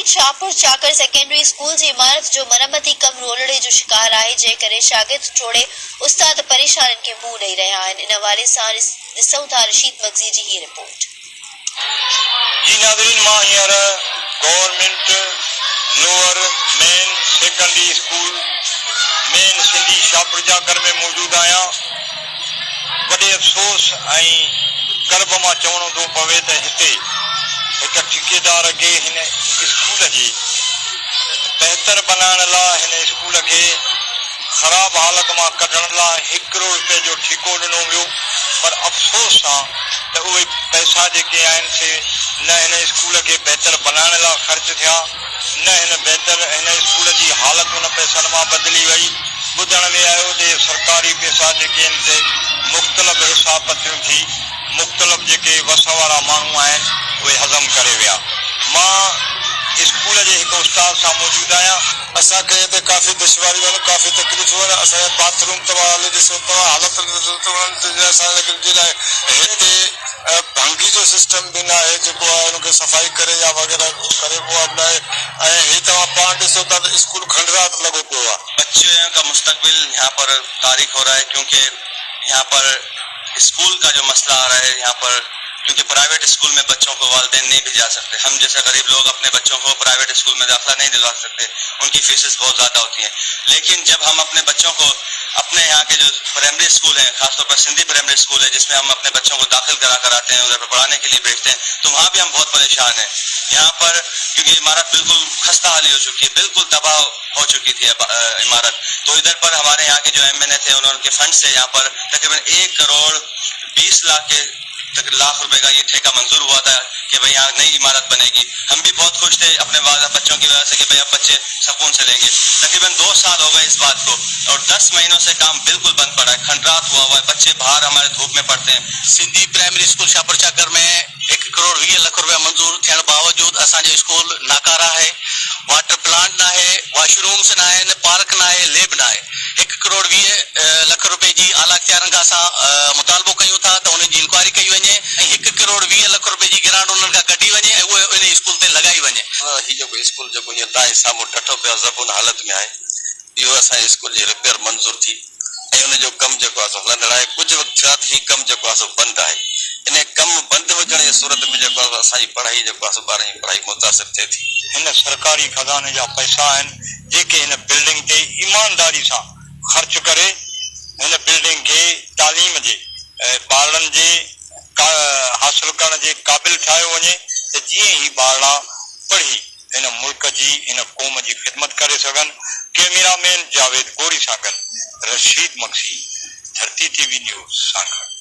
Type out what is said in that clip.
में शाहपुर चकर secondary school की इमारत जो मरम्मती कम रोलड़े जो शिकार है, जे करे शागिर्द छोड़े उस्ताद परेशान के मुंह ॾेई रहा आहिनि। इन हवाले सां ॾिसूं था रशीद मगज़ी जी ही रिपोर्ट। जी नाज़रीन, मां हींअर government lower main secondary school main Sindhi Shahpur चकर में मौजूद आहियां। वॾे अफ़सोस ऐं गर्व मां चवणो थो पवे त हिते हिकु ठेकेदार खे हिन स्कूल जी बहितर बनाइण लाइ हिन स्कूल खे ख़राब हालत मां कढण लाइ ₹1 करोड़ जो ठेको ॾिनो वियो, पर अफ़सोस सां त उहे पैसा जेके आहिनि से न हिन स्कूल खे बहितर बनाइण लाइ ख़र्च थिया, न हिन स्कूल जी हालत उन पैसनि मां बदिली वई। ॿुधण में आयो त सरकारी पैसा जेके आहिनि से मुख़्तलिफ़ हिसाब पतियूं थी मुख़्तलिफ़ जेके वस वारा माण्हू आहिनि उहे हज़म करे विया। मां स्कूल जे हिकु उस्ताद सां मौजूदु आहियां। असांखे हिते काफ़ी दुश्वारियूं आहिनि, काफ़ी तकलीफ़ूं आहिनि। असांजे बाथरूम तव्हां हली ॾिसो, तव्हां हालत असांजे लाइ हिते भंगी जो सिस्टम बि न आहे जेको आहे हुनखे सफ़ाई करे या वग़ैरह करे पोइ अपनाए। ऐं हीअ तव्हां पाण ॾिसो था त स्कूल खंडरात लॻो पियो आहे। बच्चों का मुस्तकबिल यहाँ पर तारीख हो रहा है, क्योंकि यहाँ पर स्कूल का जो मसला आ रहा है यहाँ पर, क्योंकि प्राइवेट स्कूल में बच्चों को वालिदैन नहीं भेजा सकते। हम जैसे गरीब लोग अपने बच्चों को प्राइवेट स्कूल में दाखिला नहीं दिलवा सकते, उनकी फीसेस बहुत ज़्यादा होती हैं। लेकिन जब हम अपने बच्चों को अपने यहाँ के जो प्राइमरी स्कूल हैं, खासतौर पर सिंधी प्राइमरी स्कूल है जिसमें हम अपने बच्चों को दाखिल कराते हैं, उधर पर पढ़ाने के लिए भेजते हैं, तो वहाँ भी हम बहुत परेशान हैं। यहाँ पर क्योंकि इमारत बिल्कुल खस्ता हाली हो चुकी है, बिल्कुल तबाह हो चुकी थी इमारत, तो इधर पर हमारे यहाँ के जो MNA थे उन्होंने फंड से यहाँ पर तकरीबन 1 करोड़ 20 लाख रुपए का ये ठेका मंजूर हुआ था कि भाई यहाँ नई इमारत बनेगी। हम भी बहुत खुश थे अपने बच्चों की वजह से कि भाई अब बच्चे सुकून से लेंगे। तकरीबन 2 साल हो गए इस बात को और 10 महीनों से काम बिल्कुल बंद पड़ा है, खंडरात हुआ है, बच्चे बाहर हमारे धूप में पढ़ते हैं। सिंधी प्राइमरी स्कूल शाहपुर चकर में 1 करोड़ 20 लाख रुपया मंजूर थियण बावजूद असांजो स्कूल नाकारा है, वाटर प्लांट ना है, वॉशरूम्स ना है, पार्क ना है, लैब ना है। 1 करोड़ 20 लाख रुपए जी आला इख्तियारनि खां असां मुतालबो कयूं था त उन जी इंक्वायरी कई वञे ऐं 1 करोड़ 20 लाख रुपए जी ग्रांट उन्हनि खां कढी वञे ऐं उहे उन स्कूल ते लॻाई वञे। हीउ जेको स्कूल जेको हीअं तव्हांजे साम्हूं टठो पियो ज़बून हालत में आहे, इहो असांजे स्कूल जी रिपेयर मंज़ूर थी ऐं उन जो कमु जेको आहे सो हलंदड़ आहे। कुझु वक़्तु थिया हीउ कमु जेको आहे सो बंदि आहे। इन कमु बंदि हुजण जी सूरत में जेको आहे असांजी पढ़ाई जेको आहे सो ॿारनि जी पढ़ाई मुतासिर थिए थी। हिन सरकारी खज़ाने जा पैसा आहिनि जेके हिन बिल्डिंग ते ईमानदारी सां ख़र्च करे हिन बिल्डिंग खे तालीम जे ॿारनि जे हासिल करण जे क़ाबिल ठाहियो वञे त जीअं ई ॿारड़ा पढ़ी हिन मुल्क जी हिन क़ौम जी ख़िदमत करे सघनि। कैमरामैन जावेद गोरी सां गॾु रशीद मगज़ी, धरती TV न्यूज़ सां गॾु।